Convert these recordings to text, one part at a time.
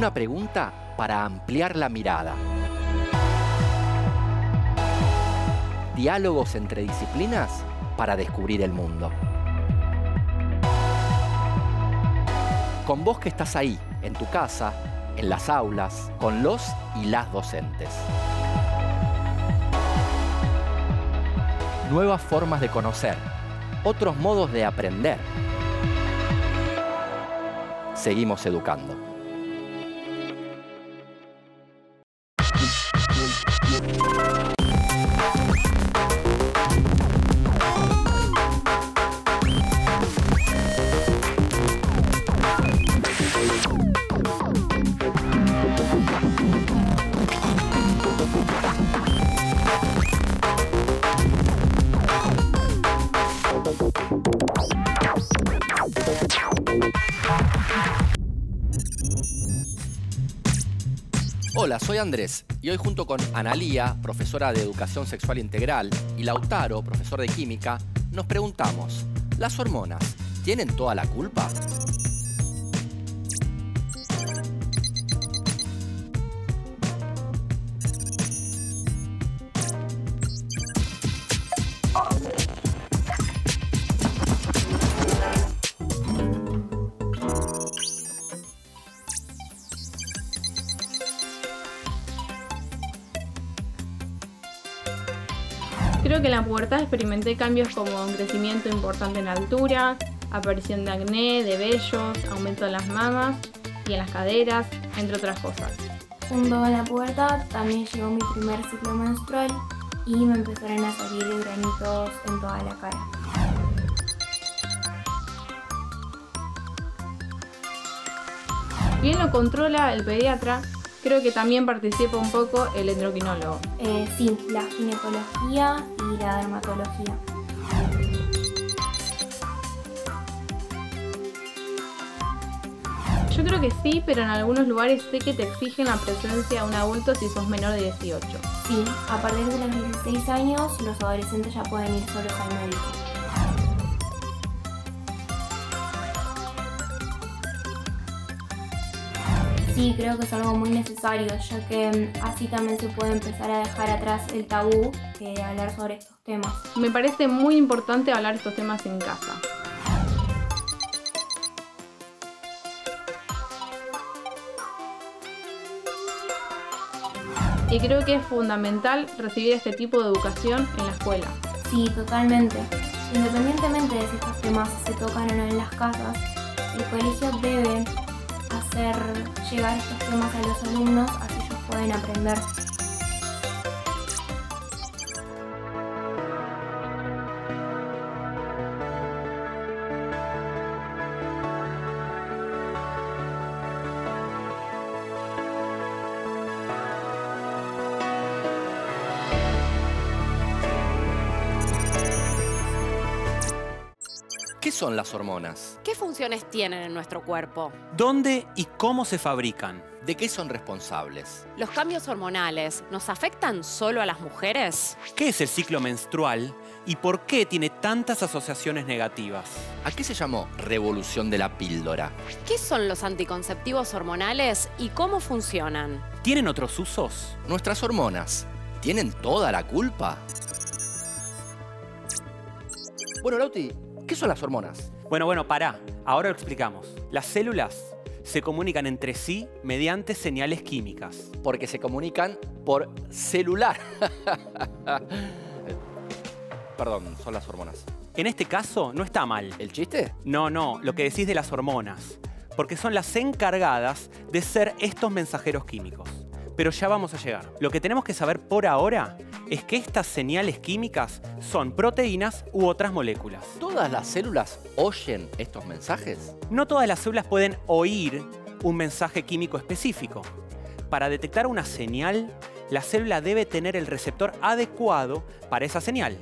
Una pregunta para ampliar la mirada. Diálogos entre disciplinas para descubrir el mundo. Con vos que estás ahí, en tu casa, en las aulas, con los y las docentes. Nuevas formas de conocer, otros modos de aprender. Seguimos educando. Hola, soy Andrés y hoy junto con Analía, profesora de Educación Sexual Integral, y Lautaro, profesor de Química, nos preguntamos, ¿las hormonas tienen toda la culpa? Creo que en la pubertad experimenté cambios como un crecimiento importante en altura, aparición de acné, de vellos, aumento en las mamas y en las caderas, entre otras cosas. Junto con la pubertad también llegó mi primer ciclo menstrual y me empezaron a salir granitos en toda la cara. Bien lo controla el pediatra, creo que también participa un poco el endocrinólogo. Sí, la ginecología y la dermatología. Yo creo que sí, pero en algunos lugares sé que te exigen la presencia de un adulto si sos menor de 18. Sí, a partir de los 16 años los adolescentes ya pueden ir solos al médico. Sí, creo que es algo muy necesario, ya que así también se puede empezar a dejar atrás el tabú de hablar sobre estos temas. Me parece muy importante hablar estos temas en casa. Y creo que es fundamental recibir este tipo de educación en la escuela. Sí, totalmente. Independientemente de si estos temas se tocan o no en las casas, el colegio debe hacer llegar estos temas a los alumnos, así ellos pueden aprender. ¿Qué son las hormonas? ¿Qué funciones tienen en nuestro cuerpo? ¿Dónde y cómo se fabrican? ¿De qué son responsables? ¿Los cambios hormonales nos afectan solo a las mujeres? ¿Qué es el ciclo menstrual y por qué tiene tantas asociaciones negativas? ¿A qué se llamó revolución de la píldora? ¿Qué son los anticonceptivos hormonales y cómo funcionan? ¿Tienen otros usos? ¿Nuestras hormonas tienen toda la culpa? Bueno, Lauti, ¿qué son las hormonas? Bueno, pará. Ahora lo explicamos. Las células se comunican entre sí mediante señales químicas. Porque se comunican por celular. Perdón, son las hormonas. En este caso, no está mal. ¿El chiste? No, lo que decís de las hormonas. Porque son las encargadas de ser estos mensajeros químicos. Pero ya vamos a llegar. Lo que tenemos que saber por ahora es que estas señales químicas son proteínas u otras moléculas. ¿Todas las células oyen estos mensajes? No todas las células pueden oír un mensaje químico específico. Para detectar una señal, la célula debe tener el receptor adecuado para esa señal.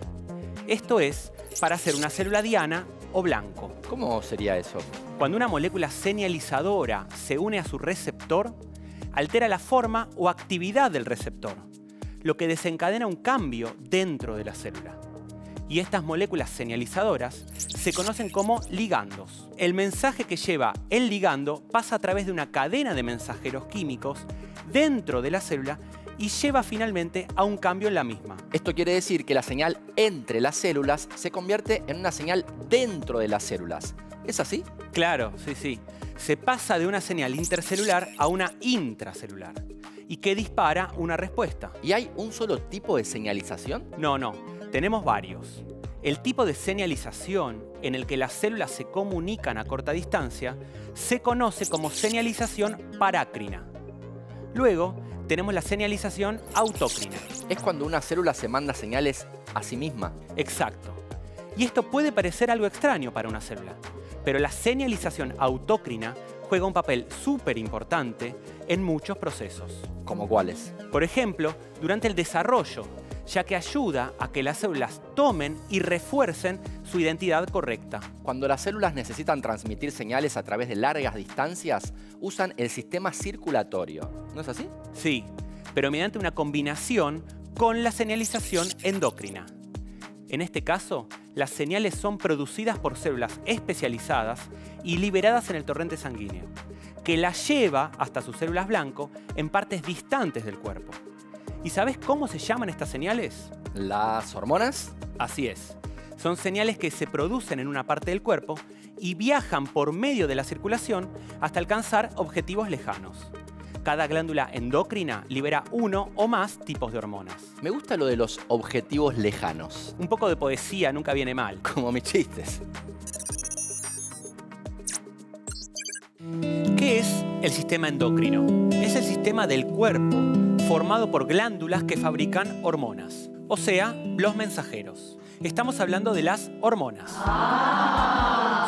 Esto es, para ser una célula diana o blanco. ¿Cómo sería eso? Cuando una molécula señalizadora se une a su receptor, altera la forma o actividad del receptor, lo que desencadena un cambio dentro de la célula. Y estas moléculas señalizadoras se conocen como ligandos. El mensaje que lleva el ligando pasa a través de una cadena de mensajeros químicos dentro de la célula y lleva finalmente a un cambio en la misma. Esto quiere decir que la señal entre las células se convierte en una señal dentro de las células. ¿Es así? Claro, sí. Se pasa de una señal intercelular a una intracelular y que dispara una respuesta. ¿Y hay un solo tipo de señalización? No. Tenemos varios. El tipo de señalización en el que las células se comunican a corta distancia se conoce como señalización parácrina. Luego, tenemos la señalización autócrina. Es cuando una célula se manda señales a sí misma. Exacto. Y esto puede parecer algo extraño para una célula, pero la señalización autócrina juega un papel súper importante en muchos procesos. ¿Cómo cuáles? Por ejemplo, durante el desarrollo, ya que ayuda a que las células tomen y refuercen su identidad correcta. Cuando las células necesitan transmitir señales a través de largas distancias, usan el sistema circulatorio. ¿No es así? Sí, pero mediante una combinación con la señalización endocrina. En este caso, las señales son producidas por células especializadas y liberadas en el torrente sanguíneo, que las lleva hasta sus células blanco en partes distantes del cuerpo. ¿Y sabes cómo se llaman estas señales? ¿Las hormonas? Así es. Son señales que se producen en una parte del cuerpo y viajan por medio de la circulación hasta alcanzar objetivos lejanos. Cada glándula endocrina libera uno o más tipos de hormonas. Me gusta lo de los objetivos lejanos. Un poco de poesía nunca viene mal. Como mis chistes. ¿Qué es el sistema endocrino? Es el sistema del cuerpo formado por glándulas que fabrican hormonas, o sea, los mensajeros. Estamos hablando de las hormonas.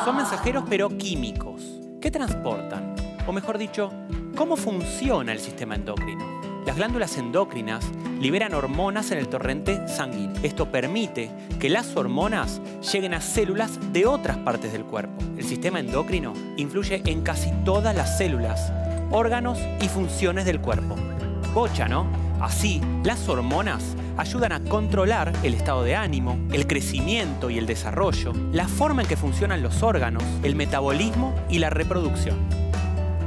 Son mensajeros pero químicos. ¿Qué transportan? O mejor dicho, ¿cómo funciona el sistema endocrino? Las glándulas endocrinas liberan hormonas en el torrente sanguíneo. Esto permite que las hormonas lleguen a células de otras partes del cuerpo. El sistema endocrino influye en casi todas las células, órganos y funciones del cuerpo. Bocha, ¿no? Así, las hormonas ayudan a controlar el estado de ánimo, el crecimiento y el desarrollo, la forma en que funcionan los órganos, el metabolismo y la reproducción.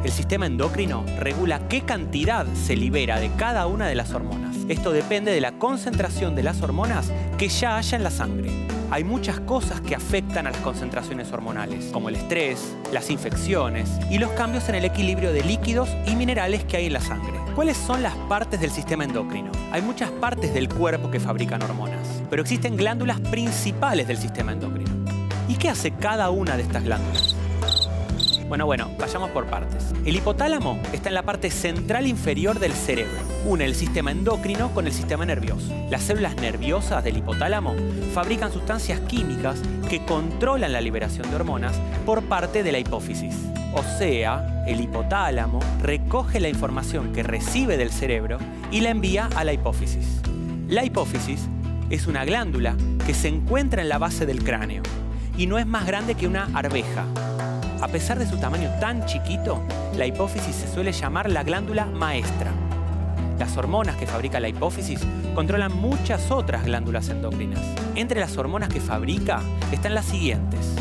El sistema endocrino regula qué cantidad se libera de cada una de las hormonas. Esto depende de la concentración de las hormonas que ya haya en la sangre. Hay muchas cosas que afectan a las concentraciones hormonales, como el estrés, las infecciones y los cambios en el equilibrio de líquidos y minerales que hay en la sangre. ¿Cuáles son las partes del sistema endocrino? Hay muchas partes del cuerpo que fabrican hormonas, pero existen glándulas principales del sistema endocrino. ¿Y qué hace cada una de estas glándulas? Bueno, vayamos por partes. El hipotálamo está en la parte central inferior del cerebro. Une el sistema endocrino con el sistema nervioso. Las células nerviosas del hipotálamo fabrican sustancias químicas que controlan la liberación de hormonas por parte de la hipófisis. O sea, el hipotálamo recoge la información que recibe del cerebro y la envía a la hipófisis. La hipófisis es una glándula que se encuentra en la base del cráneo y no es más grande que una arveja. A pesar de su tamaño tan chiquito, la hipófisis se suele llamar la glándula maestra. Las hormonas que fabrica la hipófisis controlan muchas otras glándulas endocrinas. Entre las hormonas que fabrica están las siguientes.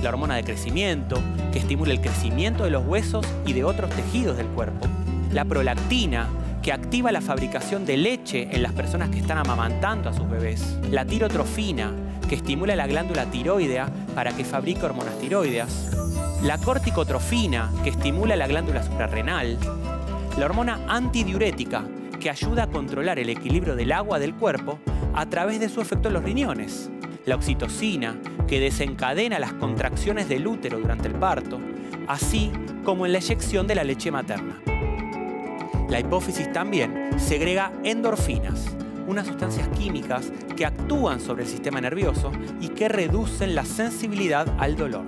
La hormona de crecimiento, que estimula el crecimiento de los huesos y de otros tejidos del cuerpo. La prolactina, que activa la fabricación de leche en las personas que están amamantando a sus bebés. La tirotrofina, que estimula la glándula tiroidea para que fabrique hormonas tiroideas. La corticotrofina, que estimula la glándula suprarrenal. La hormona antidiurética, que ayuda a controlar el equilibrio del agua del cuerpo a través de su efecto en los riñones. La oxitocina, que desencadena las contracciones del útero durante el parto, así como en la eyección de la leche materna. La hipófisis también segrega endorfinas, unas sustancias químicas que actúan sobre el sistema nervioso y que reducen la sensibilidad al dolor.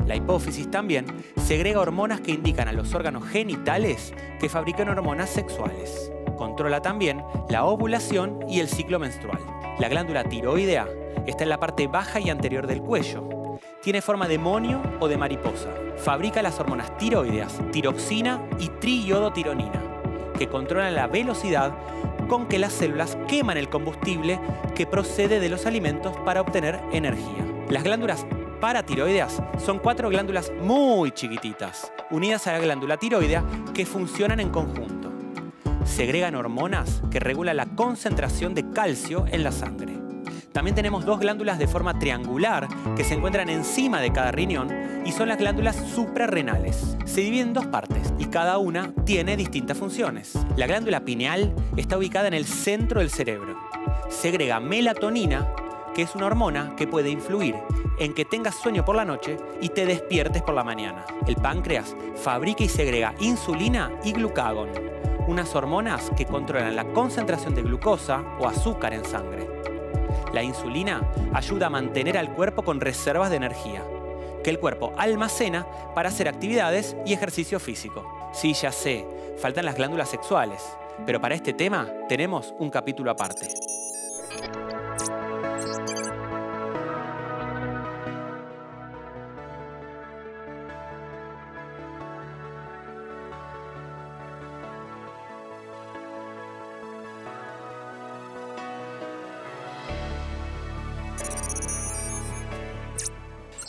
La hipófisis también segrega hormonas que indican a los órganos genitales que fabrican hormonas sexuales. Controla también la ovulación y el ciclo menstrual. La glándula tiroidea está en la parte baja y anterior del cuello. Tiene forma de monio o de mariposa. Fabrica las hormonas tiroideas, tiroxina y triiodotironina, que controlan la velocidad con que las células queman el combustible que procede de los alimentos para obtener energía. Las glándulas paratiroideas son 4 glándulas muy chiquititas, unidas a la glándula tiroidea, que funcionan en conjunto. Segregan hormonas que regulan la concentración de calcio en la sangre. También tenemos 2 glándulas de forma triangular que se encuentran encima de cada riñón y son las glándulas suprarrenales. Se dividen en 2 partes y cada una tiene distintas funciones. La glándula pineal está ubicada en el centro del cerebro. Segrega melatonina, que es una hormona que puede influir en que tengas sueño por la noche y te despiertes por la mañana. El páncreas fabrica y segrega insulina y glucagón, unas hormonas que controlan la concentración de glucosa o azúcar en sangre. La insulina ayuda a mantener al cuerpo con reservas de energía, que el cuerpo almacena para hacer actividades y ejercicio físico. Sí, ya sé, faltan las glándulas sexuales, pero para este tema tenemos un capítulo aparte.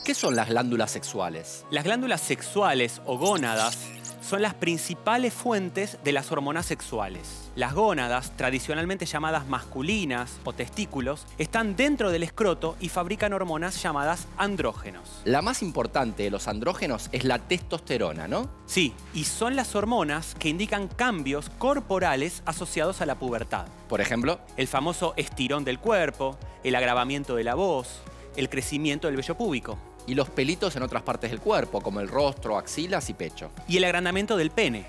¿Qué son las glándulas sexuales? Las glándulas sexuales o gónadas son las principales fuentes de las hormonas sexuales. Las gónadas, tradicionalmente llamadas masculinas o testículos, están dentro del escroto y fabrican hormonas llamadas andrógenos. La más importante de los andrógenos es la testosterona, ¿no? Sí, y son las hormonas que indican cambios corporales asociados a la pubertad. Por ejemplo, el famoso estirón del cuerpo, el agravamiento de la voz, el crecimiento del vello púbico. Y los pelitos en otras partes del cuerpo, como el rostro, axilas y pecho. Y el agrandamiento del pene.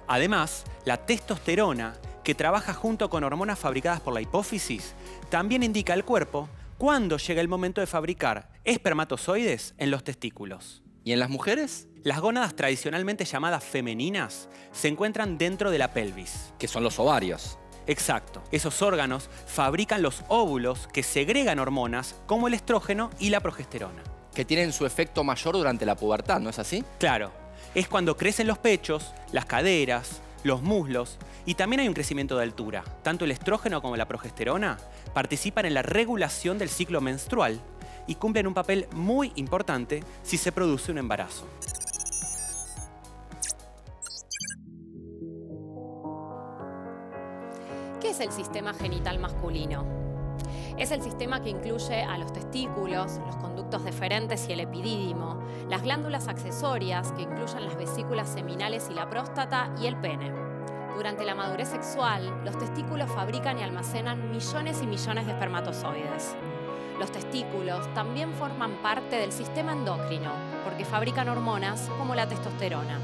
Además, la testosterona, que trabaja junto con hormonas fabricadas por la hipófisis, también indica al cuerpo cuándo llega el momento de fabricar espermatozoides en los testículos. ¿Y en las mujeres? Las gónadas tradicionalmente llamadas femeninas se encuentran dentro de la pelvis. Que son los ovarios. Exacto. Esos órganos fabrican los óvulos que segregan hormonas como el estrógeno y la progesterona. Que tienen su efecto mayor durante la pubertad, ¿no es así? Claro. Es cuando crecen los pechos, las caderas, los muslos y también hay un crecimiento de altura. Tanto el estrógeno como la progesterona participan en la regulación del ciclo menstrual y cumplen un papel muy importante si se produce un embarazo. ¿Qué es el sistema genital masculino? Es el sistema que incluye a los testículos, los conductos deferentes y el epidídimo, las glándulas accesorias, que incluyen las vesículas seminales y la próstata, y el pene. Durante la madurez sexual, los testículos fabrican y almacenan millones y millones de espermatozoides. Los testículos también forman parte del sistema endocrino, porque fabrican hormonas como la testosterona.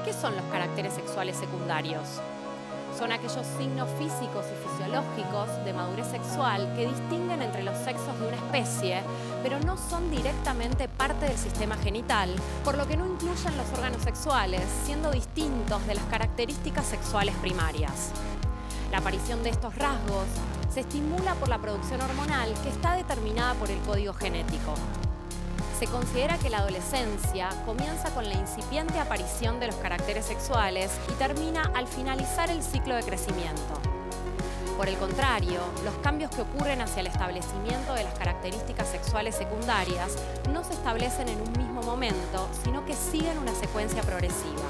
¿Qué son los caracteres sexuales secundarios? Son aquellos signos físicos y fisiológicos de madurez sexual que distinguen entre los sexos de una especie, pero no son directamente parte del sistema genital, por lo que no incluyen los órganos sexuales, siendo distintos de las características sexuales primarias. La aparición de estos rasgos se estimula por la producción hormonal que está determinada por el código genético. Se considera que la adolescencia comienza con la incipiente aparición de los caracteres sexuales y termina al finalizar el ciclo de crecimiento. Por el contrario, los cambios que ocurren hacia el establecimiento de las características sexuales secundarias no se establecen en un mismo momento, sino que siguen una secuencia progresiva.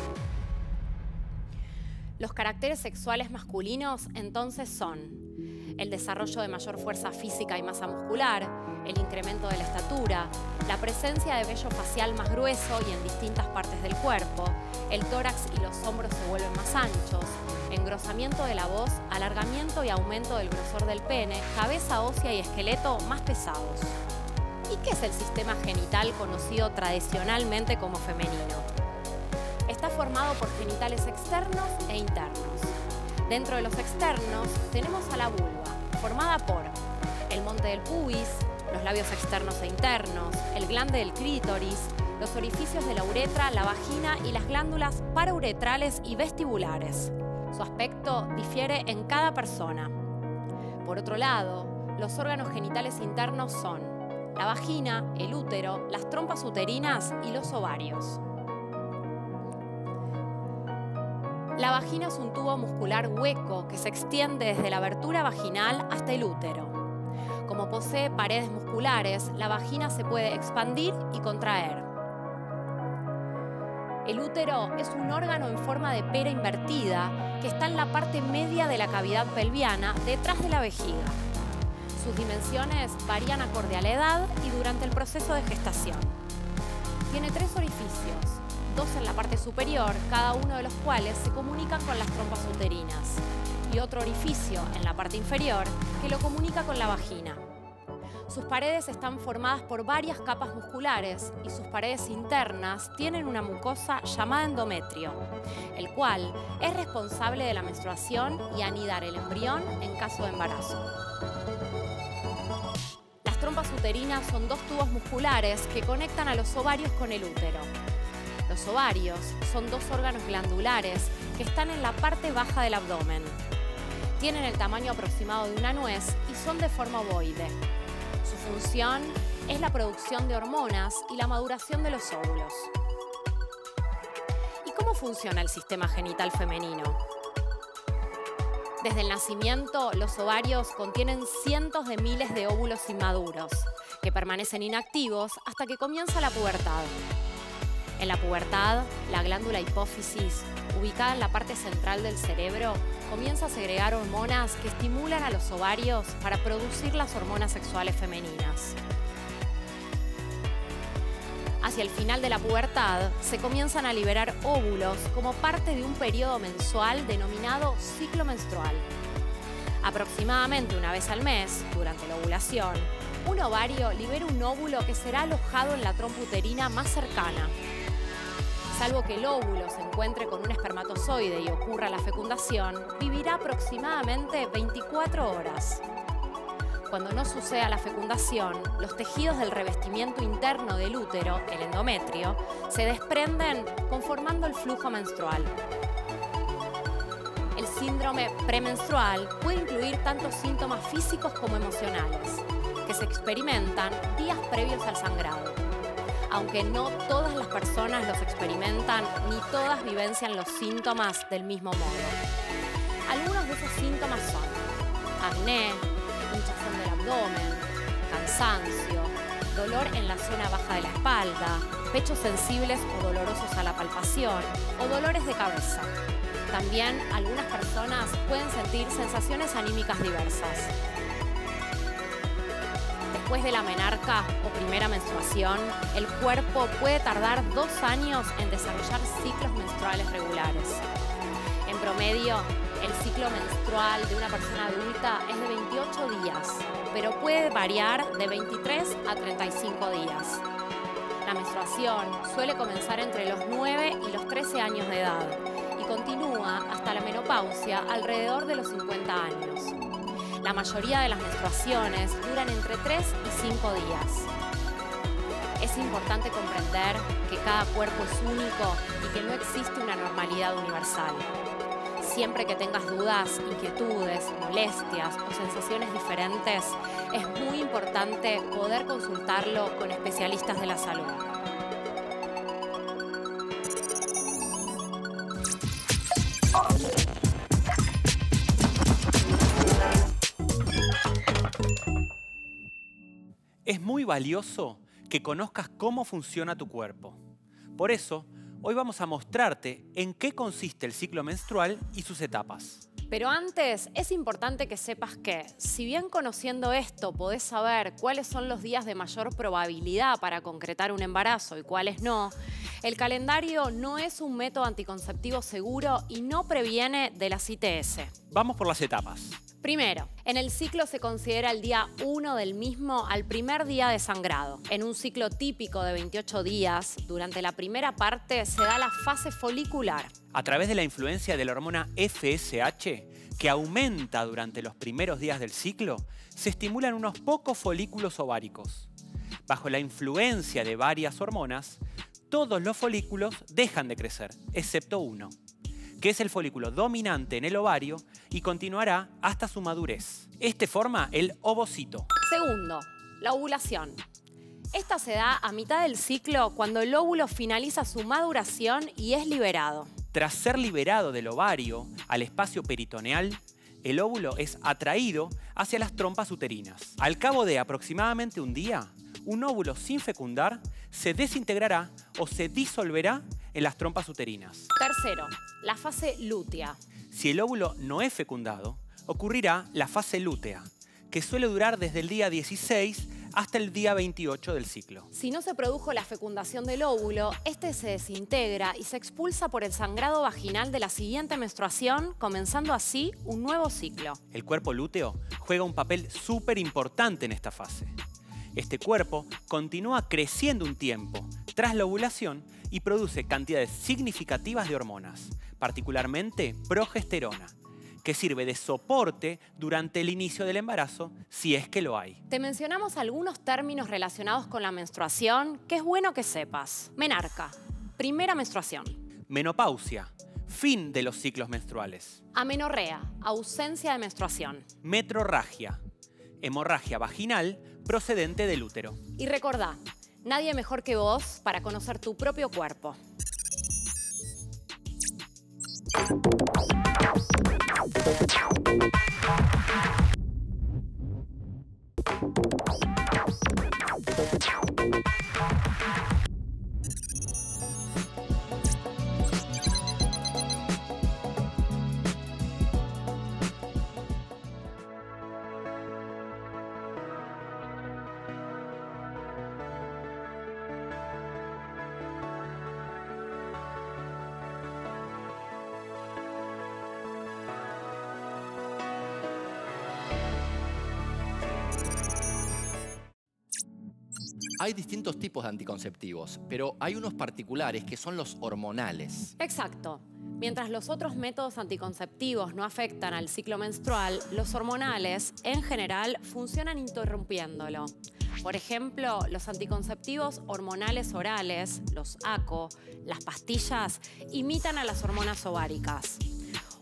Los caracteres sexuales masculinos entonces son el desarrollo de mayor fuerza física y masa muscular, el incremento de la estatura, la presencia de vello facial más grueso y en distintas partes del cuerpo, el tórax y los hombros se vuelven más anchos, engrosamiento de la voz, alargamiento y aumento del grosor del pene, cabeza ósea y esqueleto más pesados. ¿Y qué es el sistema genital conocido tradicionalmente como femenino? Está formado por genitales externos e internos. Dentro de los externos tenemos a la vulva, formada por el monte del pubis, los labios externos e internos, el glande del clítoris, los orificios de la uretra, la vagina y las glándulas parauretrales y vestibulares. Su aspecto difiere en cada persona. Por otro lado, los órganos genitales internos son la vagina, el útero, las trompas uterinas y los ovarios. La vagina es un tubo muscular hueco que se extiende desde la abertura vaginal hasta el útero. Como posee paredes musculares, la vagina se puede expandir y contraer. El útero es un órgano en forma de pera invertida que está en la parte media de la cavidad pelviana, detrás de la vejiga. Sus dimensiones varían acorde a la edad y durante el proceso de gestación. Tiene 3 orificios, 2 en la parte superior, cada uno de los cuales se comunican con las trompas uterinas, y otro orificio en la parte inferior que lo comunica con la vagina. Sus paredes están formadas por varias capas musculares y sus paredes internas tienen una mucosa llamada endometrio, el cual es responsable de la menstruación y anidar el embrión en caso de embarazo. Las trompas uterinas son 2 tubos musculares que conectan a los ovarios con el útero. Los ovarios son 2 órganos glandulares que están en la parte baja del abdomen. Tienen el tamaño aproximado de una nuez y son de forma ovoide. Su función es la producción de hormonas y la maduración de los óvulos. ¿Y cómo funciona el sistema genital femenino? Desde el nacimiento, los ovarios contienen cientos de miles de óvulos inmaduros, que permanecen inactivos hasta que comienza la pubertad. En la pubertad, la glándula hipófisis, ubicada en la parte central del cerebro, comienza a segregar hormonas que estimulan a los ovarios para producir las hormonas sexuales femeninas. Hacia el final de la pubertad, se comienzan a liberar óvulos como parte de un periodo mensual denominado ciclo menstrual. Aproximadamente una vez al mes, durante la ovulación, un ovario libera un óvulo que será alojado en la trompa uterina más cercana. Salvo que el óvulo se encuentre con un espermatozoide y ocurra la fecundación, vivirá aproximadamente 24 horas. Cuando no suceda la fecundación, los tejidos del revestimiento interno del útero, el endometrio, se desprenden conformando el flujo menstrual. El síndrome premenstrual puede incluir tanto síntomas físicos como emocionales, que se experimentan días previos al sangrado. Aunque no todas las personas los experimentan ni todas vivencian los síntomas del mismo modo. Algunos de esos síntomas son acné, hinchazón del abdomen, cansancio, dolor en la zona baja de la espalda, pechos sensibles o dolorosos a la palpación o dolores de cabeza. También algunas personas pueden sentir sensaciones anímicas diversas. Después de la menarca o primera menstruación, el cuerpo puede tardar 2 años en desarrollar ciclos menstruales regulares. En promedio, el ciclo menstrual de una persona adulta es de 28 días, pero puede variar de 23 a 35 días. La menstruación suele comenzar entre los 9 y los 13 años de edad y continúa hasta la menopausia alrededor de los 50 años. La mayoría de las menstruaciones duran entre 3 y 5 días. Es importante comprender que cada cuerpo es único y que no existe una normalidad universal. Siempre que tengas dudas, inquietudes, molestias o sensaciones diferentes, es muy importante poder consultarlo con especialistas de la salud. Es muy valioso que conozcas cómo funciona tu cuerpo. Por eso, hoy vamos a mostrarte en qué consiste el ciclo menstrual y sus etapas. Pero antes, es importante que sepas que, si bien conociendo esto podés saber cuáles son los días de mayor probabilidad para concretar un embarazo y cuáles no, el calendario no es un método anticonceptivo seguro y no previene de las ITS. Vamos por las etapas. Primero, en el ciclo se considera el día 1 del mismo al primer día de sangrado. En un ciclo típico de 28 días, durante la primera parte se da la fase folicular. A través de la influencia de la hormona FSH, que aumenta durante los primeros días del ciclo, se estimulan unos pocos folículos ováricos. Bajo la influencia de varias hormonas, todos los folículos dejan de crecer, excepto uno, que es el folículo dominante en el ovario y continuará hasta su madurez. Este forma el ovocito. Segundo, la ovulación. Esta se da a mitad del ciclo cuando el óvulo finaliza su maduración y es liberado. Tras ser liberado del ovario al espacio peritoneal, el óvulo es atraído hacia las trompas uterinas. Al cabo de aproximadamente un día, un óvulo sin fecundar se desintegrará o se disolverá en las trompas uterinas. Tercero, la fase lútea. Si el óvulo no es fecundado, ocurrirá la fase lútea, que suele durar desde el día 16 hasta el día 28 del ciclo. Si no se produjo la fecundación del óvulo, este se desintegra y se expulsa por el sangrado vaginal de la siguiente menstruación, comenzando así un nuevo ciclo. El cuerpo lúteo juega un papel súper importante en esta fase. Este cuerpo continúa creciendo un tiempo tras la ovulación y produce cantidades significativas de hormonas, particularmente progesterona, que sirve de soporte durante el inicio del embarazo, si es que lo hay. Te mencionamos algunos términos relacionados con la menstruación que es bueno que sepas. Menarca, primera menstruación. Menopausia, fin de los ciclos menstruales. Amenorrea, ausencia de menstruación. Metrorragia, hemorragia vaginal procedente del útero. Y recordá, nadie mejor que vos para conocer tu propio cuerpo. Hay distintos tipos de anticonceptivos, pero hay unos particulares que son los hormonales. Exacto. Mientras los otros métodos anticonceptivos no afectan al ciclo menstrual, los hormonales, en general, funcionan interrumpiéndolo. Por ejemplo, los anticonceptivos hormonales orales, los ACO, las pastillas, imitan a las hormonas ováricas.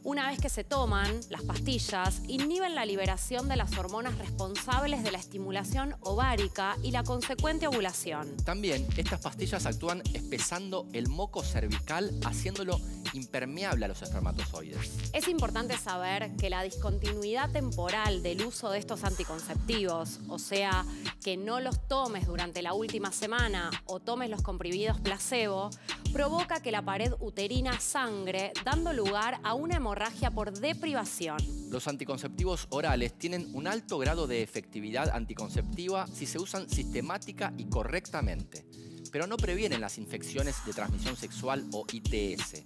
Una vez que se toman, las pastillas inhiben la liberación de las hormonas responsables de la estimulación ovárica y la consecuente ovulación. También, estas pastillas actúan espesando el moco cervical, haciéndolo impermeable a los espermatozoides. Es importante saber que la discontinuidad temporal del uso de estos anticonceptivos, o sea, que no los tomes durante la última semana o tomes los comprimidos placebo, provoca que la pared uterina sangre, dando lugar a una hemorragia por deprivación. Los anticonceptivos orales tienen un alto grado de efectividad anticonceptiva si se usan sistemática y correctamente, pero no previenen las infecciones de transmisión sexual o ITS.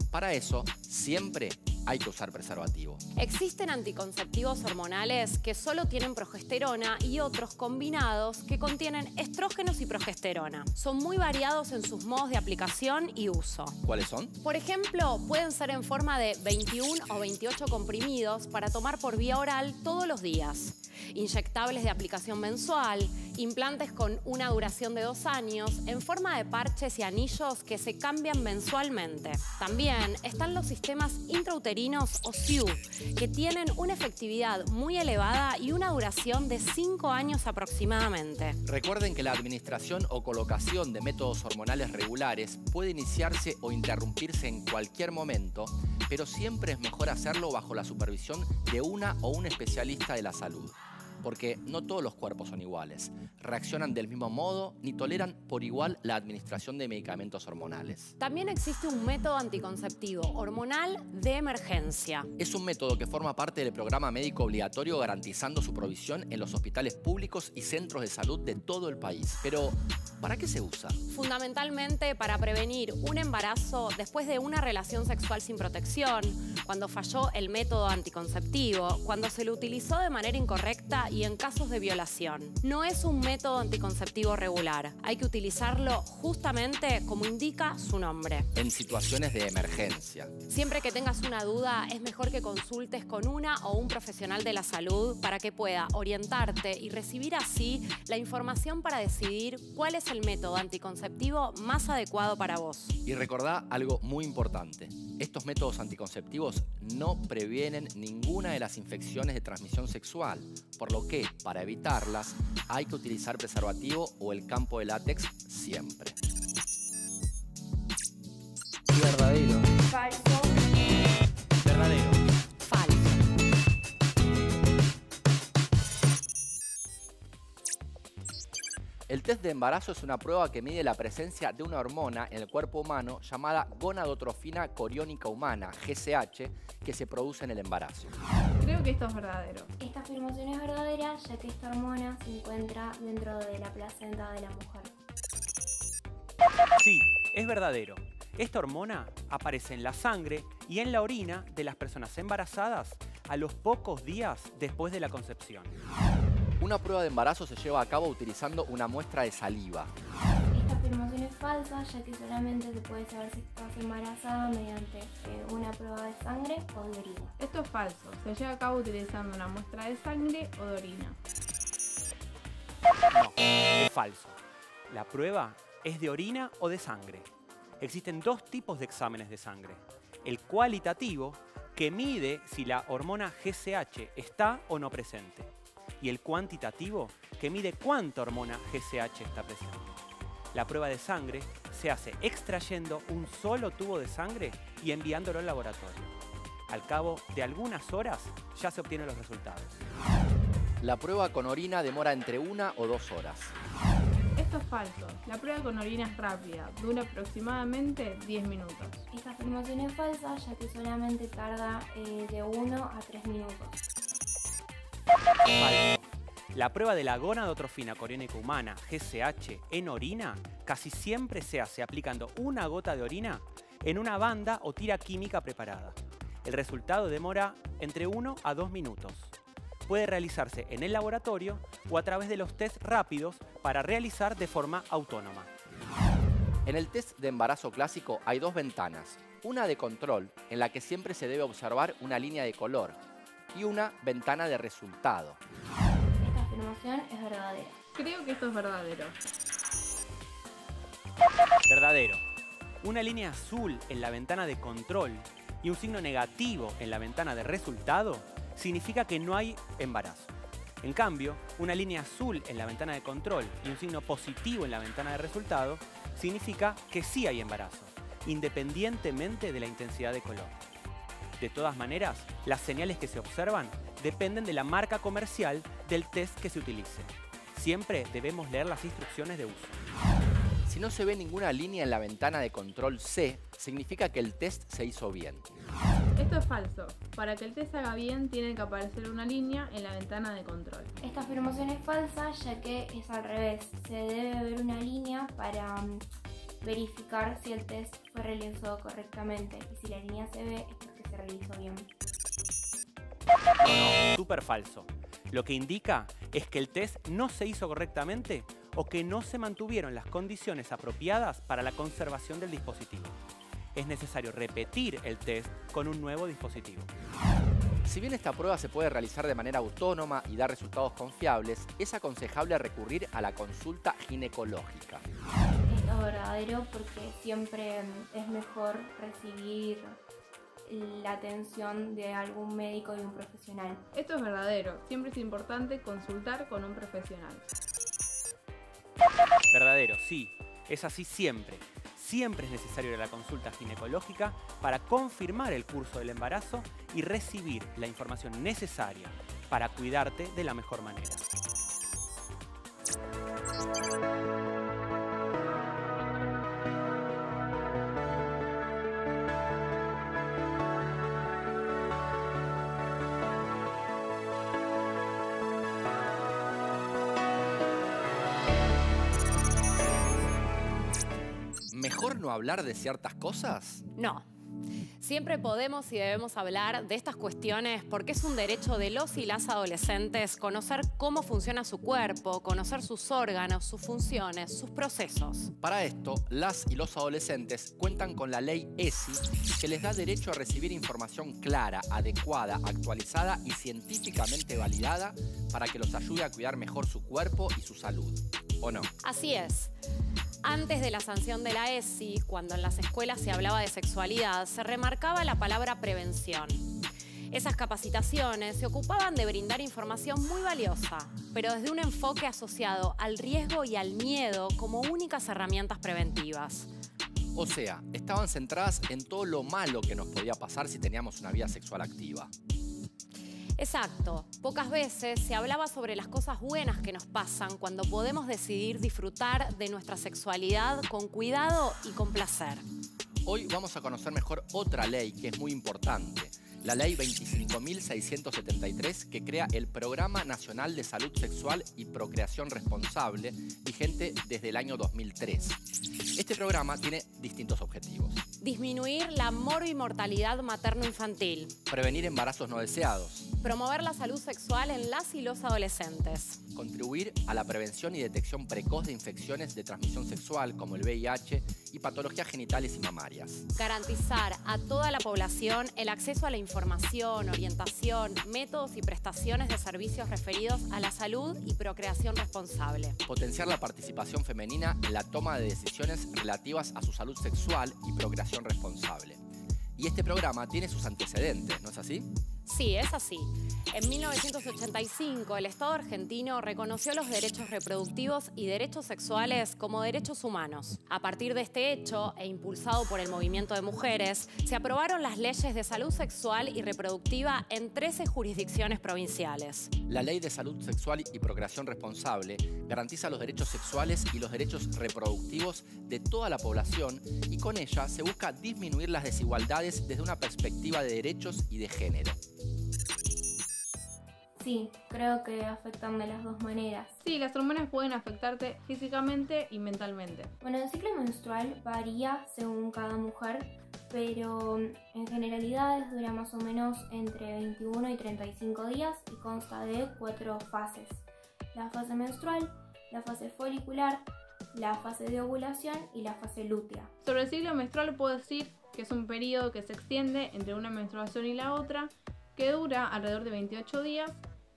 Para eso, siempre hay que usar preservativo. Existen anticonceptivos hormonales que solo tienen progesterona y otros combinados que contienen estrógenos y progesterona. Son muy variados en sus modos de aplicación y uso. ¿Cuáles son? Por ejemplo, pueden ser en forma de 21 o 28 comprimidos para tomar por vía oral todos los días. Inyectables de aplicación mensual, implantes con una duración de 2 años, en forma de parches y anillos que se cambian mensualmente. También están los sistemas intrauterinos o SIU, que tienen una efectividad muy elevada y una duración de 5 años aproximadamente. Recuerden que la administración o colocación de métodos hormonales regulares puede iniciarse o interrumpirse en cualquier momento, pero siempre es mejor hacerlo bajo la supervisión de una o un especialista de la salud. Porque no todos los cuerpos son iguales, reaccionan del mismo modo ni toleran por igual la administración de medicamentos hormonales. También existe un método anticonceptivo hormonal de emergencia. Es un método que forma parte del programa médico obligatorio garantizando su provisión en los hospitales públicos y centros de salud de todo el país. Pero, ¿para qué se usa? Fundamentalmente para prevenir un embarazo después de una relación sexual sin protección, cuando falló el método anticonceptivo, cuando se lo utilizó de manera incorrecta y en casos de violación. No es un método anticonceptivo regular. Hay que utilizarlo justamente como indica su nombre. En situaciones de emergencia. Siempre que tengas una duda, es mejor que consultes con una o un profesional de la salud para que pueda orientarte y recibir así la información para decidir cuál es el método anticonceptivo más adecuado para vos. Y recordá algo muy importante. Estos métodos anticonceptivos no previenen ninguna de las infecciones de transmisión sexual, por lo que, para evitarlas, hay que utilizar preservativo o el campo de látex siempre. Verdadero. Falso. test de embarazo es una prueba que mide la presencia de una hormona en el cuerpo humano llamada gonadotrofina coriónica humana, GCH, que se produce en el embarazo. Creo que esto es verdadero. Esta afirmación es verdadera ya que esta hormona se encuentra dentro de la placenta de la mujer. Sí, es verdadero. Esta hormona aparece en la sangre y en la orina de las personas embarazadas a los pocos días después de la concepción. Una prueba de embarazo se lleva a cabo utilizando una muestra de saliva. Esta afirmación es falsa ya que solamente se puede saber si estás embarazada mediante una prueba de sangre o de orina. Esto es falso. Se lleva a cabo utilizando una muestra de sangre o de orina. No, es falso. La prueba es de orina o de sangre. Existen dos tipos de exámenes de sangre. El cualitativo, que mide si la hormona GCH está o no presente. Y el cuantitativo, que mide cuánta hormona GCH está presente. La prueba de sangre se hace extrayendo un solo tubo de sangre y enviándolo al laboratorio. Al cabo de algunas horas ya se obtienen los resultados. La prueba con orina demora entre 1 o 2 horas. Esto es falso. La prueba con orina es rápida. Dura aproximadamente 10 minutos. Esta afirmación es falsa ya que solamente tarda de 1 a 3 minutos. Falso. La prueba de la gonadotrofina coriónica humana, GCH, en orina casi siempre se hace aplicando una gota de orina en una banda o tira química preparada. El resultado demora entre 1 a 2 minutos. Puede realizarse en el laboratorio o a través de los test rápidos para realizar de forma autónoma. En el test de embarazo clásico hay dos ventanas. Una de control, en la que siempre se debe observar una línea de color, y una ventana de resultado. Esta afirmación es verdadera. Creo que esto es verdadero. Verdadero. Una línea azul en la ventana de control y un signo negativo en la ventana de resultado significa que no hay embarazo. En cambio, una línea azul en la ventana de control y un signo positivo en la ventana de resultado significa que sí hay embarazo, independientemente de la intensidad de color. De todas maneras, las señales que se observan dependen de la marca comercial del test que se utilice. Siempre debemos leer las instrucciones de uso. Si no se ve ninguna línea en la ventana de control C, significa que el test se hizo bien. Esto es falso. Para que el test se haga bien, tiene que aparecer una línea en la ventana de control. Esta afirmación es falsa ya que es al revés. Se debe ver una línea para verificar si el test fue realizado correctamente. Y si la línea se ve, es porque se realizó bien. No, súper falso. Lo que indica es que el test no se hizo correctamente o que no se mantuvieron las condiciones apropiadas para la conservación del dispositivo. Es necesario repetir el test con un nuevo dispositivo. Si bien esta prueba se puede realizar de manera autónoma y dar resultados confiables, es aconsejable recurrir a la consulta ginecológica. Esto es verdadero porque siempre es mejor recibir la atención de algún médico y un profesional. Esto es verdadero. Siempre es importante consultar con un profesional. Verdadero, sí. Es así siempre. Siempre es necesario ir a la consulta ginecológica para confirmar el curso del embarazo y recibir la información necesaria para cuidarte de la mejor manera. ¿Mejor no hablar de ciertas cosas? No. Siempre podemos y debemos hablar de estas cuestiones porque es un derecho de los y las adolescentes conocer cómo funciona su cuerpo, conocer sus órganos, sus funciones, sus procesos. Para esto, las y los adolescentes cuentan con la ley ESI, que les da derecho a recibir información clara, adecuada, actualizada y científicamente validada para que los ayude a cuidar mejor su cuerpo y su salud. ¿O no? Así es. Antes de la sanción de la ESI, cuando en las escuelas se hablaba de sexualidad, se remarcaba la palabra prevención. Esas capacitaciones se ocupaban de brindar información muy valiosa, pero desde un enfoque asociado al riesgo y al miedo como únicas herramientas preventivas. O sea, estaban centradas en todo lo malo que nos podía pasar si teníamos una vida sexual activa. Exacto. Pocas veces se hablaba sobre las cosas buenas que nos pasan cuando podemos decidir disfrutar de nuestra sexualidad con cuidado y con placer. Hoy vamos a conocer mejor otra ley que es muy importante. La Ley 25.673, que crea el Programa Nacional de Salud Sexual y Procreación Responsable, vigente desde el año 2003. Este programa tiene distintos objetivos. Disminuir la morbimortalidad materno-infantil. Prevenir embarazos no deseados. Promover la salud sexual en las y los adolescentes. Contribuir a la prevención y detección precoz de infecciones de transmisión sexual como el VIH y patologías genitales y mamarias. Garantizar a toda la población el acceso a la información, orientación, métodos y prestaciones de servicios referidos a la salud y procreación responsable. Potenciar la participación femenina en la toma de decisiones relativas a su salud sexual y procreación responsable. Y este programa tiene sus antecedentes, ¿no es así? Sí, es así. En 1985, el Estado argentino reconoció los derechos reproductivos y derechos sexuales como derechos humanos. A partir de este hecho, e impulsado por el movimiento de mujeres, se aprobaron las leyes de salud sexual y reproductiva en 13 jurisdicciones provinciales. La Ley de Salud Sexual y Procreación Responsable garantiza los derechos sexuales y los derechos reproductivos de toda la población y con ella se busca disminuir las desigualdades desde una perspectiva de derechos y de género. Sí, creo que afectan de las dos maneras. Sí, las hormonas pueden afectarte físicamente y mentalmente. Bueno, el ciclo menstrual varía según cada mujer, pero en generalidades dura más o menos entre 21 y 35 días y consta de 4 fases. La fase menstrual, la fase folicular, la fase de ovulación y la fase lútea. Sobre el ciclo menstrual puedo decir que es un periodo que se extiende entre una menstruación y la otra, que dura alrededor de 28 días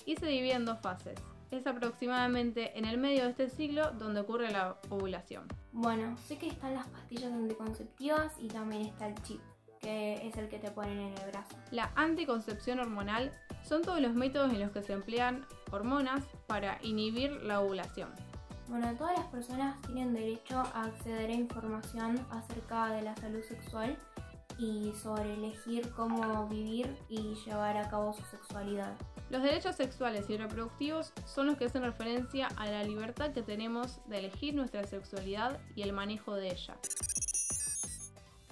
y se divide en 2 fases. Es aproximadamente en el medio de este ciclo donde ocurre la ovulación. Bueno, sé que están las pastillas anticonceptivas y también está el chip, que es el que te ponen en el brazo. La anticoncepción hormonal son todos los métodos en los que se emplean hormonas para inhibir la ovulación. Bueno, todas las personas tienen derecho a acceder a información acerca de la salud sexual y sobre elegir cómo vivir y llevar a cabo su sexualidad. Los derechos sexuales y reproductivos son los que hacen referencia a la libertad que tenemos de elegir nuestra sexualidad y el manejo de ella.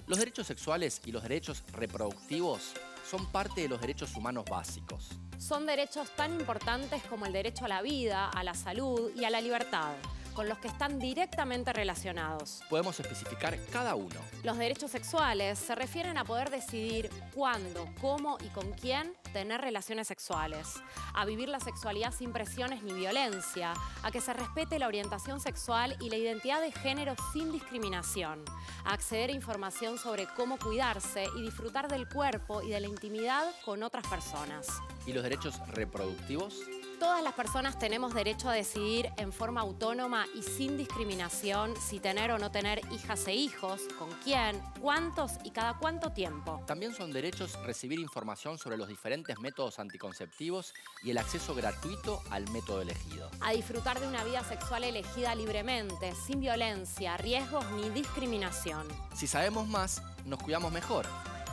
Los derechos sexuales y los derechos reproductivos son parte de los derechos humanos básicos. Son derechos tan importantes como el derecho a la vida, a la salud y a la libertad, con los que están directamente relacionados. Podemos especificar cada uno. Los derechos sexuales se refieren a poder decidir cuándo, cómo y con quién tener relaciones sexuales, a vivir la sexualidad sin presiones ni violencia, a que se respete la orientación sexual y la identidad de género sin discriminación, a acceder a información sobre cómo cuidarse y disfrutar del cuerpo y de la intimidad con otras personas. ¿Y los derechos reproductivos? Todas las personas tenemos derecho a decidir en forma autónoma y sin discriminación si tener o no tener hijas e hijos, con quién, cuántos y cada cuánto tiempo. También son derechos recibir información sobre los diferentes métodos anticonceptivos y el acceso gratuito al método elegido. A disfrutar de una vida sexual elegida libremente, sin violencia, riesgos ni discriminación. Si sabemos más, nos cuidamos mejor.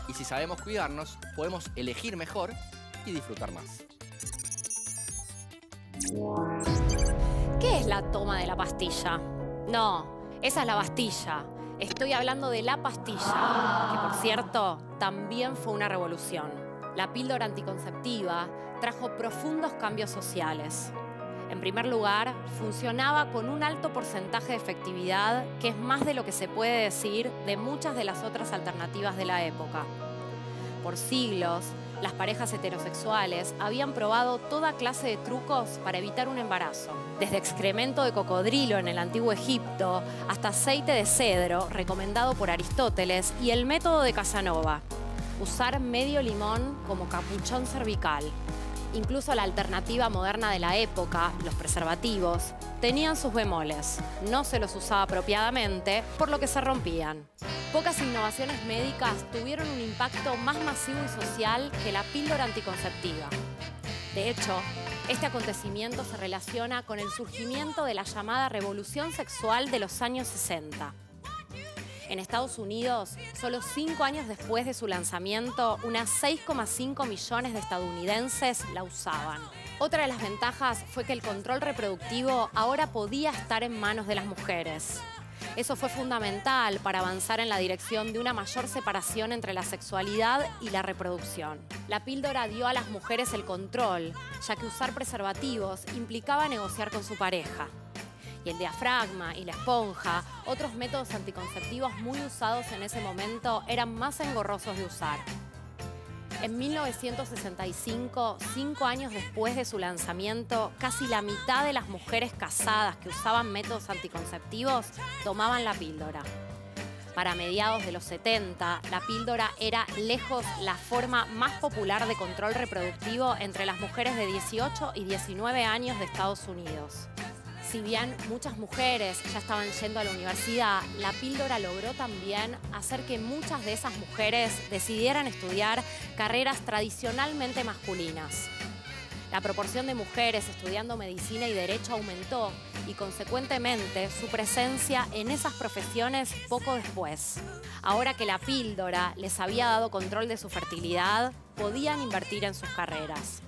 Y si sabemos cuidarnos, podemos elegir mejor y disfrutar más. ¿Qué es la toma de la pastilla? No, esa es la Bastilla. Estoy hablando de la pastilla, que por cierto, también fue una revolución. La píldora anticonceptiva trajo profundos cambios sociales. En primer lugar, funcionaba con un alto porcentaje de efectividad, que es más de lo que se puede decir de muchas de las otras alternativas de la época. Por siglos, las parejas heterosexuales habían probado toda clase de trucos para evitar un embarazo. Desde excremento de cocodrilo en el antiguo Egipto hasta aceite de cedro, recomendado por Aristóteles, y el método de Casanova, usar medio limón como capuchón cervical. Incluso la alternativa moderna de la época, los preservativos, tenían sus bemoles. No se los usaba apropiadamente, por lo que se rompían. Pocas innovaciones médicas tuvieron un impacto más masivo y social que la píldora anticonceptiva. De hecho, este acontecimiento se relaciona con el surgimiento de la llamada revolución sexual de los años 60. En Estados Unidos, solo 5 años después de su lanzamiento, unas 6,5 millones de estadounidenses la usaban. Otra de las ventajas fue que el control reproductivo ahora podía estar en manos de las mujeres. Eso fue fundamental para avanzar en la dirección de una mayor separación entre la sexualidad y la reproducción. La píldora dio a las mujeres el control, ya que usar preservativos implicaba negociar con su pareja. Y el diafragma y la esponja, otros métodos anticonceptivos muy usados en ese momento, eran más engorrosos de usar. En 1965, 5 años después de su lanzamiento, casi la mitad de las mujeres casadas que usaban métodos anticonceptivos tomaban la píldora. Para mediados de los 70, la píldora era lejos la forma más popular de control reproductivo entre las mujeres de 18 y 19 años de Estados Unidos. Si bien muchas mujeres ya estaban yendo a la universidad, la píldora logró también hacer que muchas de esas mujeres decidieran estudiar carreras tradicionalmente masculinas. La proporción de mujeres estudiando medicina y derecho aumentó y, consecuentemente, su presencia en esas profesiones poco después. Ahora que la píldora les había dado control de su fertilidad, podían invertir en sus carreras.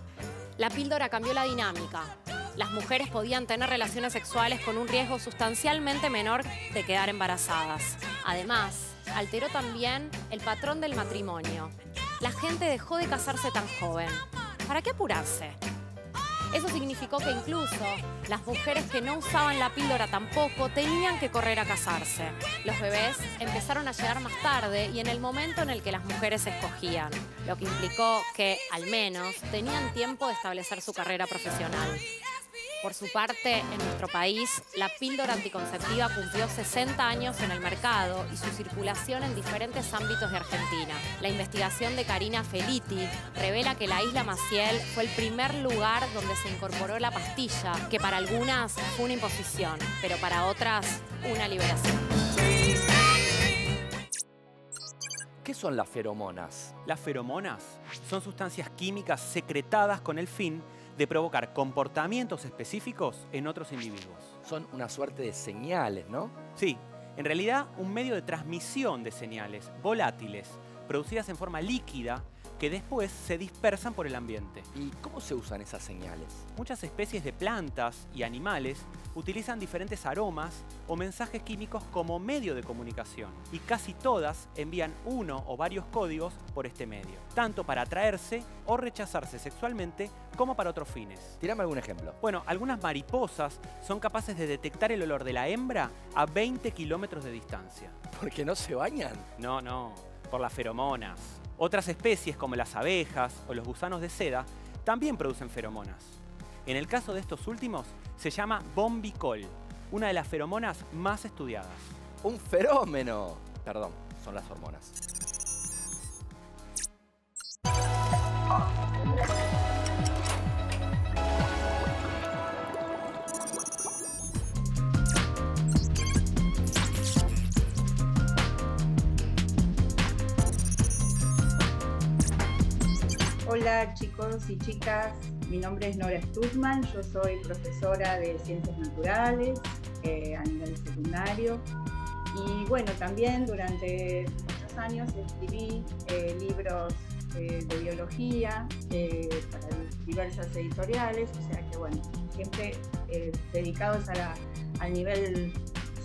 La píldora cambió la dinámica. Las mujeres podían tener relaciones sexuales con un riesgo sustancialmente menor de quedar embarazadas. Además, alteró también el patrón del matrimonio. La gente dejó de casarse tan joven. ¿Para qué apurarse? Eso significó que incluso las mujeres que no usaban la píldora tampoco tenían que correr a casarse. Los bebés empezaron a llegar más tarde y en el momento en el que las mujeres escogían, lo que implicó que, al menos, tenían tiempo de establecer su carrera profesional. Por su parte, en nuestro país, la píldora anticonceptiva cumplió 60 años en el mercado y su circulación en diferentes ámbitos de Argentina. La investigación de Karina Felitti revela que la isla Maciel fue el primer lugar donde se incorporó la pastilla, que para algunas fue una imposición, pero para otras una liberación. ¿Qué son las feromonas? Las feromonas son sustancias químicas secretadas con el fin de provocar comportamientos específicos en otros individuos. Son una suerte de señales, ¿no? Sí, en realidad un medio de transmisión de señales volátiles producidas en forma líquida que después se dispersan por el ambiente. ¿Y cómo se usan esas señales? Muchas especies de plantas y animales utilizan diferentes aromas o mensajes químicos como medio de comunicación y casi todas envían uno o varios códigos por este medio, tanto para atraerse o rechazarse sexualmente como para otros fines. Tírame algún ejemplo. Bueno, algunas mariposas son capaces de detectar el olor de la hembra a 20 kilómetros de distancia. ¿Por qué no se bañan? No, por las feromonas. Otras especies como las abejas o los gusanos de seda también producen feromonas. En el caso de estos últimos se llama bombicol, una de las feromonas más estudiadas. ¡Un ferómeno! Perdón, son las hormonas. Hola chicos y chicas, mi nombre es Nora Stutzman, yo soy profesora de Ciencias Naturales a nivel secundario y bueno, también durante muchos años escribí libros de biología para diversas editoriales, o sea que bueno, siempre dedicados al nivel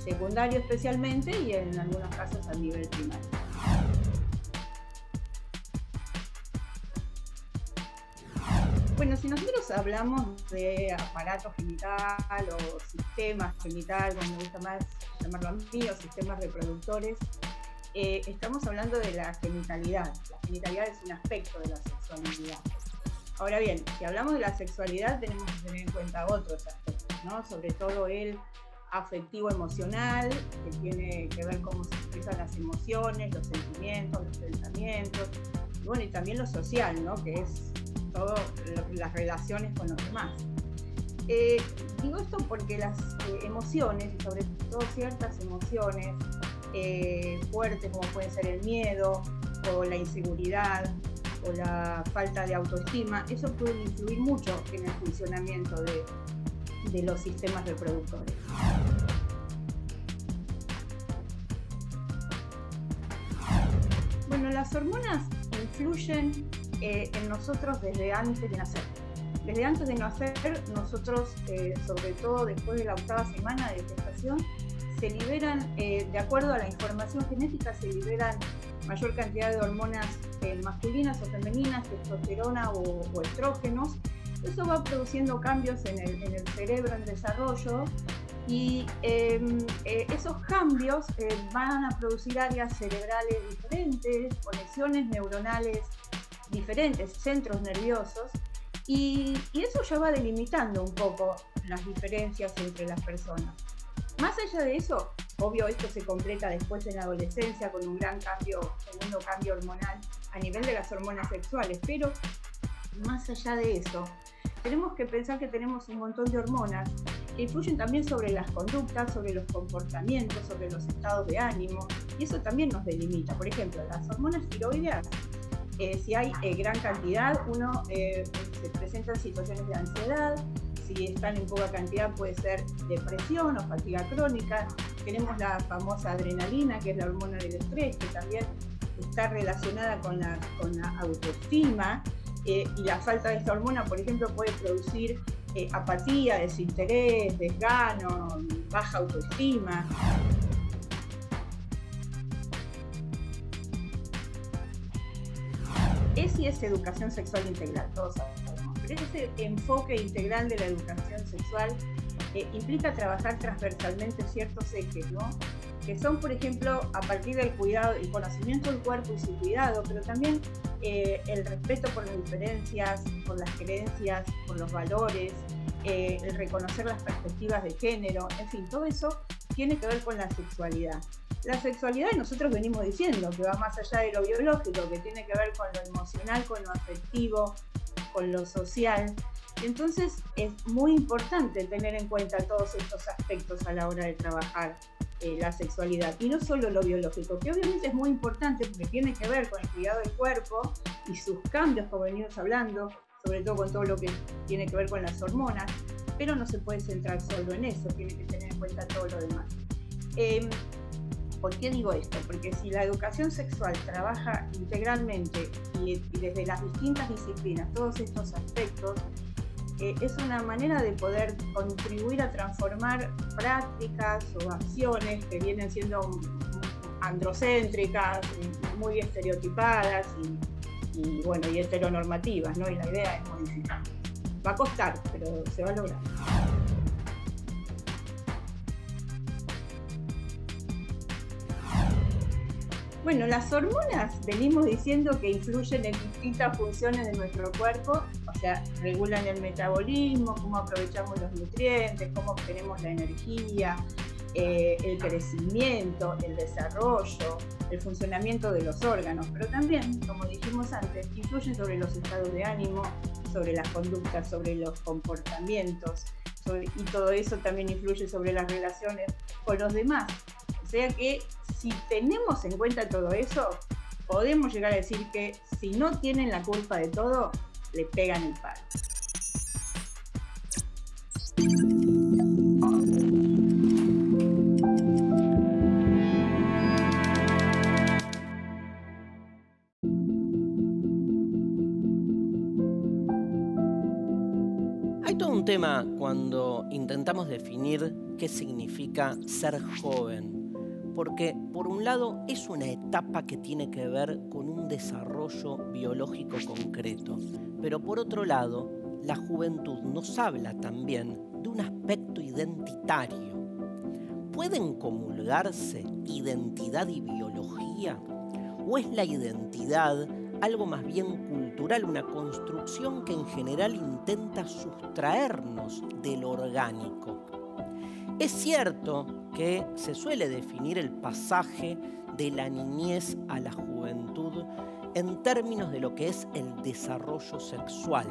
secundario especialmente y en algunos casos al nivel primario. Bueno, si nosotros hablamos de aparato genital o sistemas genital, como me gusta más llamarlo a mí, o sistemas reproductores, estamos hablando de la genitalidad. La genitalidad es un aspecto de la sexualidad. Ahora bien, si hablamos de la sexualidad tenemos que tener en cuenta otros aspectos, ¿no? Sobre todo el afectivo-emocional, que tiene que ver cómo se expresan las emociones, los sentimientos, los pensamientos, y bueno, y también lo social, ¿no? Que es todas las relaciones con los demás. Digo esto porque las emociones, y sobre todo ciertas emociones fuertes como pueden ser el miedo o la inseguridad o la falta de autoestima, eso puede influir mucho en el funcionamiento de los sistemas reproductores. Bueno, las hormonas influyen en nosotros desde antes de nacer. Desde antes de nacer, nosotros, sobre todo después de la 8ª semana de gestación, se liberan, de acuerdo a la información genética, se liberan mayor cantidad de hormonas masculinas o femeninas, testosterona o estrógenos. Eso va produciendo cambios en el cerebro en desarrollo y esos cambios van a producir áreas cerebrales diferentes, conexiones neuronales diferentes, centros nerviosos, y eso ya va delimitando un poco las diferencias entre las personas. Más allá de eso, obvio esto se completa después en la adolescencia con un gran cambio, segundo cambio hormonal a nivel de las hormonas sexuales, pero más allá de eso, tenemos que pensar que tenemos un montón de hormonas que influyen también sobre las conductas, sobre los comportamientos, sobre los estados de ánimo, y eso también nos delimita. Por ejemplo, las hormonas tiroideas, si hay gran cantidad, se presentan situaciones de ansiedad. Si están en poca cantidad puede ser depresión o fatiga crónica. Tenemos la famosa adrenalina, que es la hormona del estrés, que también está relacionada con la autoestima, y la falta de esta hormona, por ejemplo, puede producir apatía, desinterés, desgano, baja autoestima. Es educación sexual integral, todos sabemos. Pero ese enfoque integral de la educación sexual implica trabajar transversalmente ciertos ejes, ¿no? Que son, por ejemplo, a partir del cuidado, el conocimiento del cuerpo y su cuidado, pero también el respeto por las diferencias, por las creencias, por los valores, el reconocer las perspectivas de género, en fin, todo eso tiene que ver con la sexualidad. La sexualidad, nosotros venimos diciendo que va más allá de lo biológico, que tiene que ver con lo emocional, con lo afectivo, con lo social. Entonces es muy importante tener en cuenta todos estos aspectos a la hora de trabajar la sexualidad, y no solo lo biológico, que obviamente es muy importante porque tiene que ver con el cuidado del cuerpo y sus cambios, como venimos hablando, sobre todo con todo lo que tiene que ver con las hormonas, pero no se puede centrar solo en eso, tiene que tener en cuenta todo lo demás. ¿Por qué digo esto? Porque si la educación sexual trabaja integralmente y desde las distintas disciplinas todos estos aspectos, es una manera de poder contribuir a transformar prácticas o acciones que vienen siendo androcéntricas, muy estereotipadas y heteronormativas, ¿no? Y la idea es modificar. Va a costar, pero se va a lograr. Bueno, las hormonas venimos diciendo que influyen en distintas funciones de nuestro cuerpo, o sea, regulan el metabolismo, cómo aprovechamos los nutrientes, cómo obtenemos la energía, el crecimiento, el desarrollo, el funcionamiento de los órganos, pero también, como dijimos antes, influyen sobre los estados de ánimo, sobre las conductas, sobre los comportamientos, y todo eso también influye sobre las relaciones con los demás. O sea que si tenemos en cuenta todo eso, podemos llegar a decir que si no tienen la culpa de todo, le pegan el palo. Hay todo un tema cuando intentamos definir qué significa ser joven. Porque, por un lado, es una etapa que tiene que ver con un desarrollo biológico concreto. Pero, por otro lado, la juventud nos habla también de un aspecto identitario. ¿Pueden comulgarse identidad y biología? ¿O es la identidad algo más bien cultural, una construcción que en general intenta sustraernos de lo orgánico? Es cierto que se suele definir el pasaje de la niñez a la juventud en términos de lo que es el desarrollo sexual.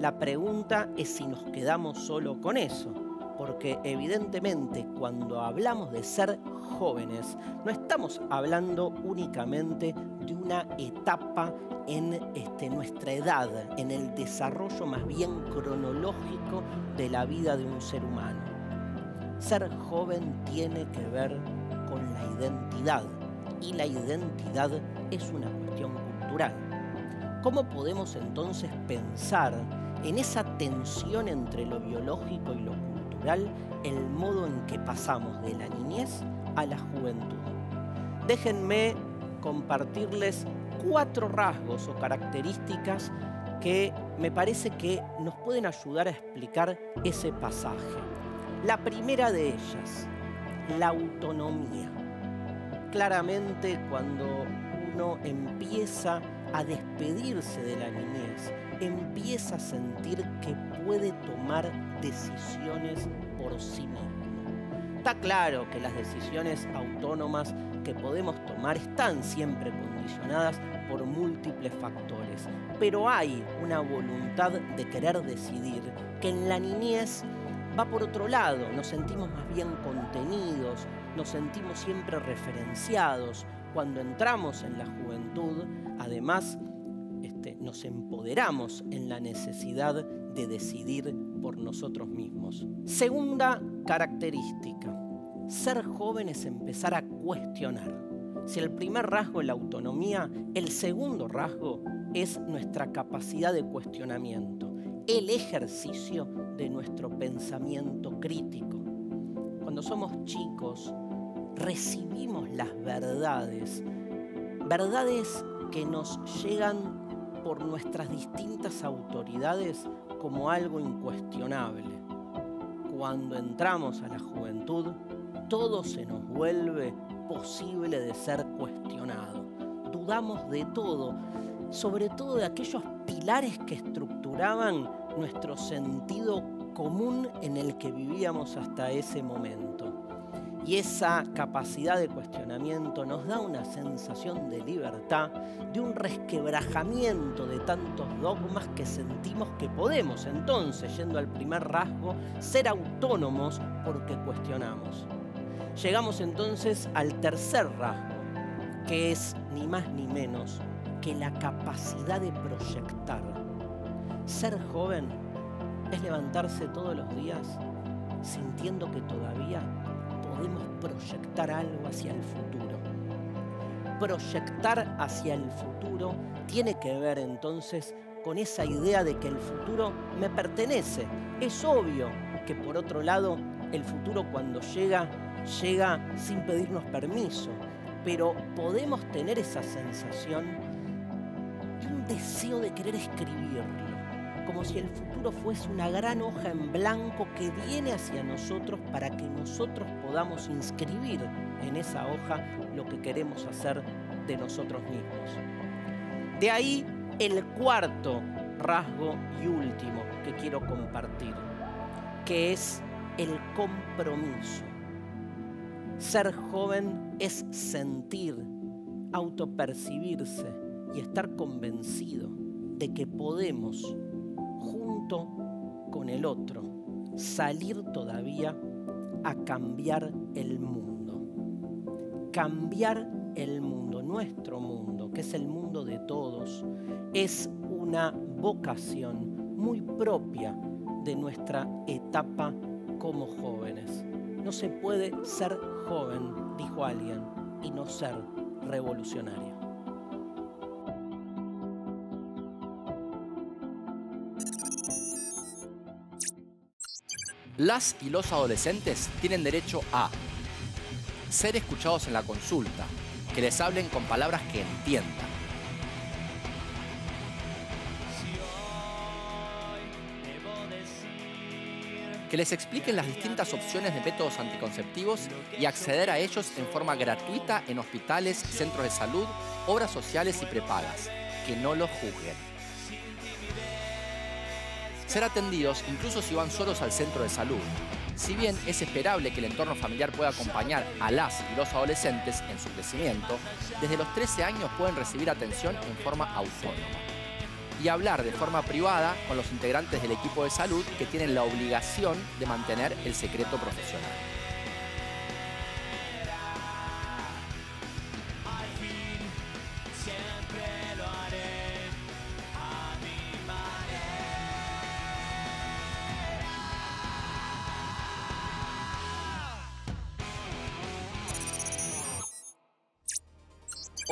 La pregunta es si nos quedamos solo con eso, porque evidentemente cuando hablamos de ser jóvenes, no estamos hablando únicamente de una etapa en nuestra edad, en el desarrollo más bien cronológico de la vida de un ser humano. Ser joven tiene que ver con la identidad, y la identidad es una cuestión cultural. ¿Cómo podemos entonces pensar en esa tensión entre lo biológico y lo cultural, el modo en que pasamos de la niñez a la juventud? Déjenme compartirles 4 rasgos o características que me parece que nos pueden ayudar a explicar ese pasaje. La primera de ellas, la autonomía. Claramente, cuando uno empieza a despedirse de la niñez, empieza a sentir que puede tomar decisiones por sí mismo. Está claro que las decisiones autónomas que podemos tomar están siempre condicionadas por múltiples factores, pero hay una voluntad de querer decidir que en la niñez va por otro lado. Nos sentimos más bien contenidos, nos sentimos siempre referenciados. Cuando entramos en la juventud, además, nos empoderamos en la necesidad de decidir por nosotros mismos. Segunda característica, ser joven es empezar a cuestionar. Si el primer rasgo es la autonomía, el segundo rasgo es nuestra capacidad de cuestionamiento, el ejercicio de nuestro pensamiento crítico. Cuando somos chicos, recibimos las verdades que nos llegan por nuestras distintas autoridades como algo incuestionable. Cuando entramos a la juventud, todo se nos vuelve posible de ser cuestionado. Dudamos de todo, sobre todo de aquellos pilares que estructuraban nuestro sentido común en el que vivíamos hasta ese momento. Y esa capacidad de cuestionamiento nos da una sensación de libertad, de un resquebrajamiento de tantos dogmas que sentimos que podemos entonces, yendo al primer rasgo, ser autónomos porque cuestionamos. Llegamos entonces al tercer rasgo, que es ni más ni menos que la capacidad de proyectar. Ser joven es levantarse todos los días sintiendo que todavía podemos proyectar algo hacia el futuro. Proyectar hacia el futuro tiene que ver entonces con esa idea de que el futuro me pertenece. Es obvio que por otro lado el futuro cuando llega sin pedirnos permiso, pero podemos tener esa sensación de un deseo de querer escribirlo, como si el futuro fuese una gran hoja en blanco que viene hacia nosotros para que nosotros podamos inscribir en esa hoja lo que queremos hacer de nosotros mismos. De ahí el cuarto rasgo y último que quiero compartir, que es el compromiso. Ser joven es sentir, autopercibirse y estar convencido de que podemos, junto con el otro, salir todavía a cambiar el mundo. Cambiar el mundo, nuestro mundo, que es el mundo de todos, es una vocación muy propia de nuestra etapa como jóvenes. No se puede ser joven, dijo alguien, y no ser revolucionario. Las y los adolescentes tienen derecho a ser escuchados en la consulta, que les hablen con palabras que entiendan, que les expliquen las distintas opciones de métodos anticonceptivos y acceder a ellos en forma gratuita en hospitales, centros de salud, obras sociales y prepagas, que no los juzguen. Ser atendidos incluso si van solos al centro de salud. Si bien es esperable que el entorno familiar pueda acompañar a las y los adolescentes en su crecimiento, desde los 13 años pueden recibir atención en forma autónoma. Y hablar de forma privada con los integrantes del equipo de salud que tienen la obligación de mantener el secreto profesional.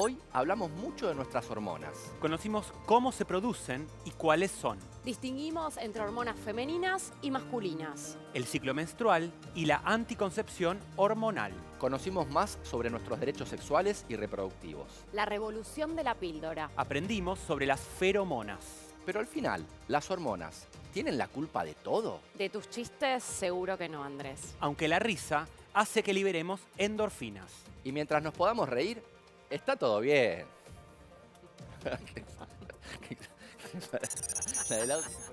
Hoy hablamos mucho de nuestras hormonas. Conocimos cómo se producen y cuáles son. Distinguimos entre hormonas femeninas y masculinas. El ciclo menstrual y la anticoncepción hormonal. Conocimos más sobre nuestros derechos sexuales y reproductivos. La revolución de la píldora. Aprendimos sobre las feromonas. Pero al final, ¿las hormonas tienen la culpa de todo? De tus chistes, seguro que no, Andrés. Aunque la risa hace que liberemos endorfinas. Y mientras nos podamos reír, está todo bien. La del audio.